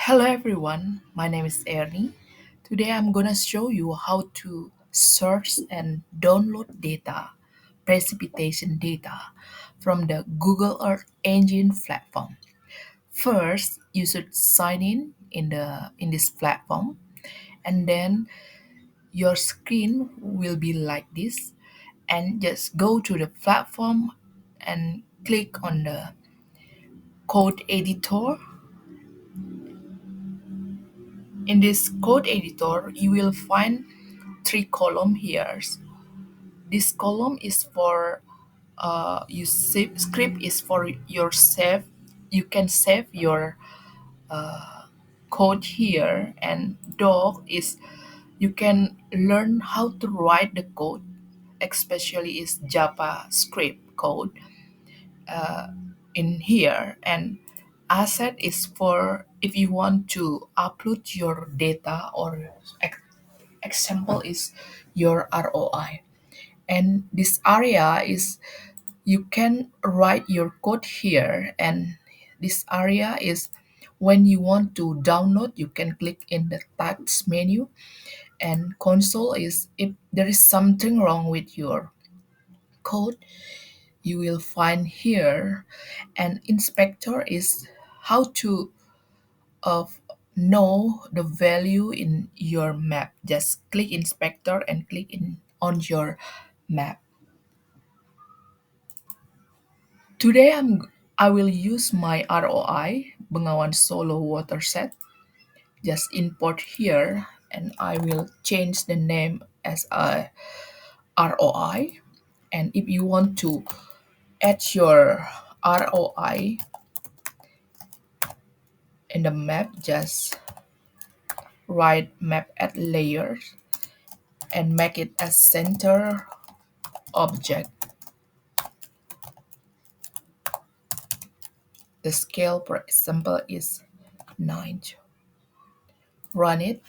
Hello everyone, my name is Ernie. Today I'm gonna show you how to search and download data, precipitation data from the Google Earth Engine platform. First, you should sign in this platform, and then your screen will be like this. And just go to the platform and click on the code editor. In this code editor, you will find three column here. This column is for you save script is for your save. You can save your code here, and doc is you can learn how to write the code, especially is JavaScript code in here. And asset is for if you want to upload your data, or example is your ROI. And this area is you can write your code here, and this area is when you want to download, you can click in the text menu. And console is if there is something wrong with your code, you will find here. And inspector is how to of know the value in your map. Just click inspector and click in on your map. Today I will use my ROI Bengawan Solo watershed. Just import here, and I will change the name as a ROI. And if you want to add your ROI in the map, just write map add layers and make it as center object. The scale, for example, is 9. Run it.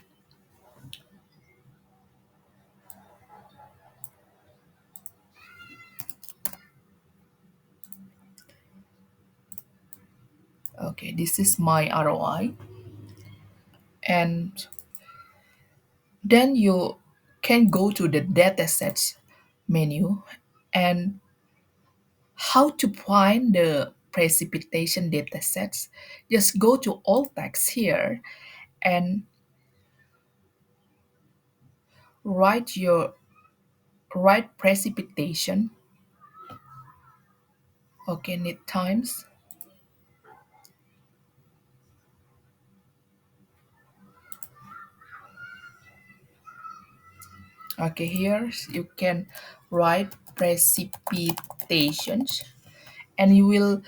Okay, this is my ROI. And then you can go to the datasets menu. And how to find the precipitation datasets? Just go to all text here and write precipitation. Okay, need times. Okay, here you can write precipitations, and you will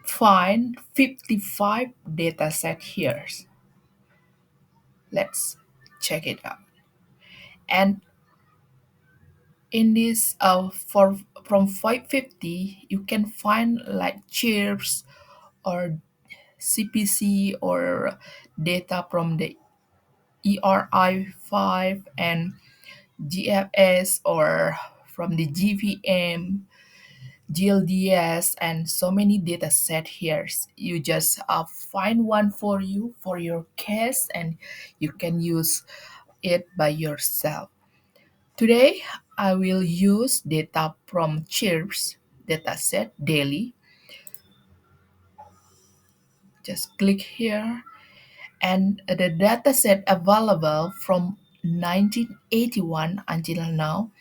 find 55 dataset here. Let's check it out. And in this for from 550, you can find like CHIRPS or CPC or data from the ERI5 and GFS, or from the GVM, GLDS, and so many data set here. You just find one for you for your case, and you can use it by yourself. Today, I will use data from CHIRPS dataset daily. Just click here, and the dataset available from 1981 until now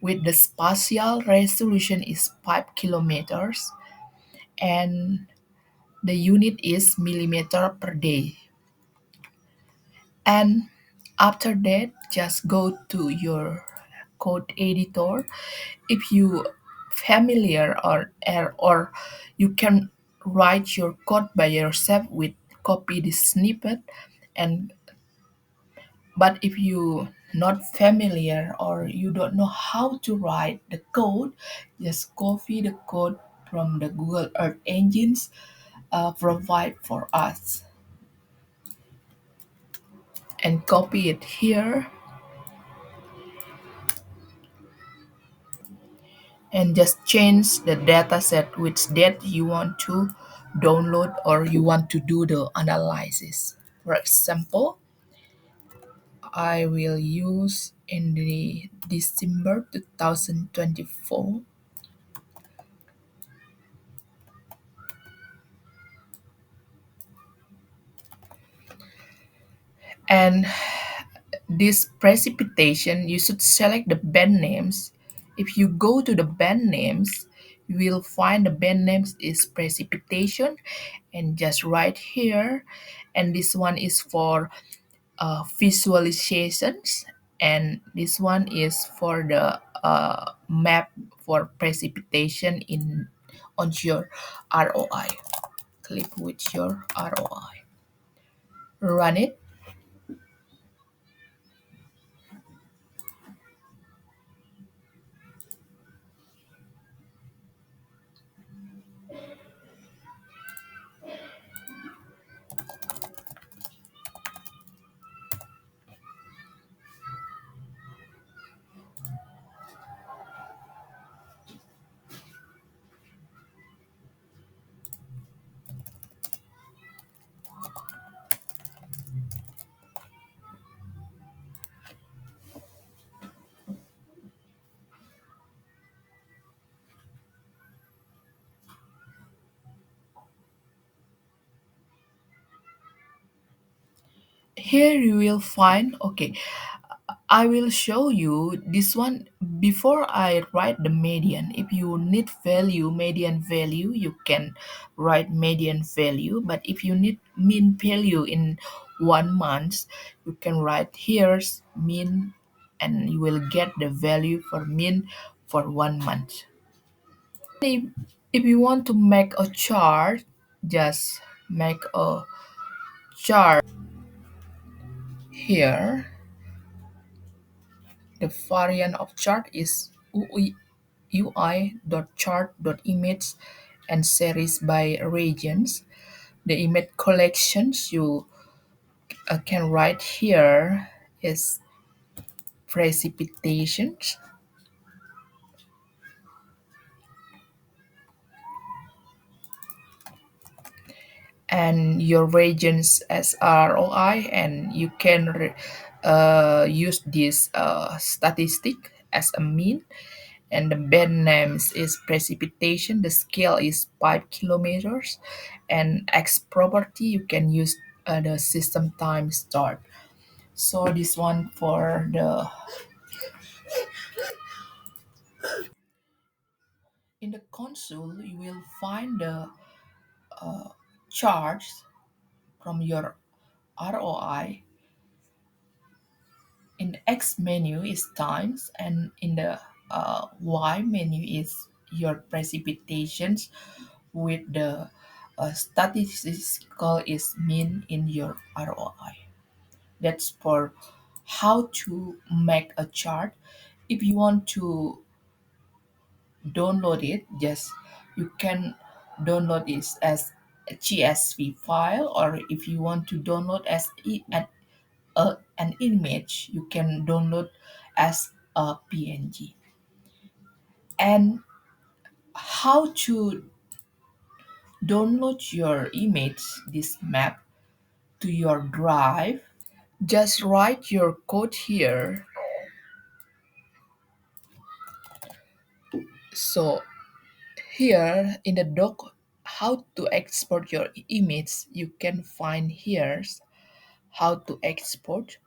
with the spatial resolution is 5 kilometers, and the unit is millimeter per day. And after that, just go to your code editor. If you familiar or you can write your code by yourself with copy the snippet. And but if you not familiar or you don't know how to write the code, just copy the code from the Google Earth engines provide for us, and copy it here, and just change the data set which date you want to download or you want to do the analysis. For example, I will use in the December 2024, and this precipitation you should select the band names. If you go to the band names, you will find the band names is precipitation, and just right here, and this one is for visualizations, and this one is for the map for precipitation in on your ROI. Click with your ROI, run it. Here you will find, okay, I will show you this one before I write the median. If you need value, median value, you can write median value. But if you need mean value in 1 month, you can write here's mean, and you will get the value for mean for 1 month. If you want to make a chart, just make a chart here. The variant of chart is ui.chart.image and series by regions. The image collections you can write here is precipitations, and your regions as ROI, and you can use this statistic as a mean, and the band names is precipitation, the scale is 5 kilometers, and X property you can use the system time start. So this one for the in the console you will find the charts from your ROI. In the X menu is times, and in the Y menu is your precipitations with the statistical is mean in your ROI. That's for how to make a chart. If you want to download it, just you can download it as a CSV file, or if you want to download as an image, you can download as a PNG. And how to download your image, this map, to your drive, just write your code here. So here in the doc, how to export your image, you can find here how to export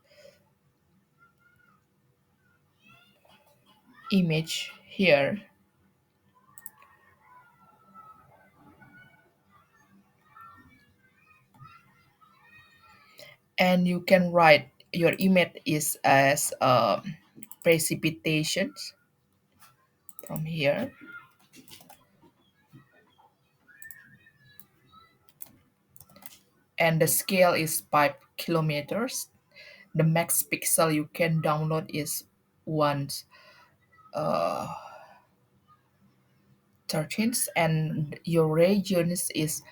image here, and you can write your image is as precipitations from here, and the scale is 5 kilometers. The max pixel you can download is 1 13th, and your regions is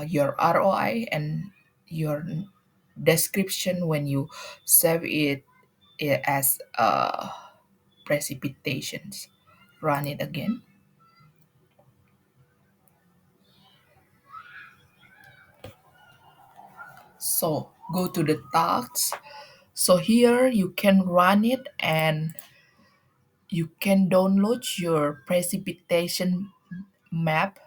your ROI, and your description when you save it as precipitations. Run it again. So go to the tasks. So here you can run it and you can download your precipitation map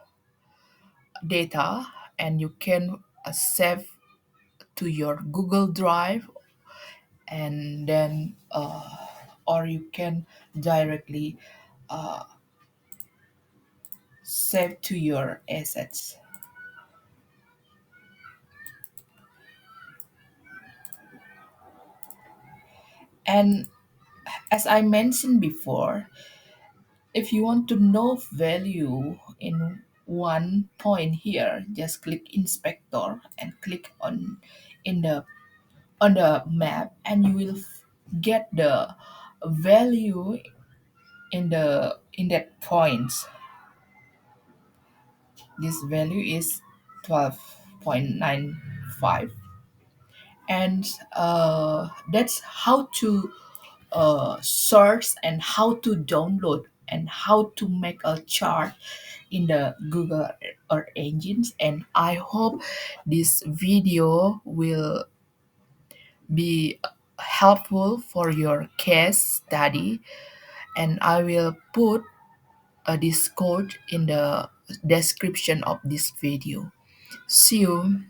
data and you can save to your Google Drive and then or you can directly save to your assets. And as I mentioned before, if you want to know value in one point here, just click inspector and click in the on the map and you will get the value in that points. This value is 12.95, and that's how to search and how to download and how to make a chart in the Google Earth engines. And I hope this video will be helpful for your case study, and I will put this code in the description of this video. See you.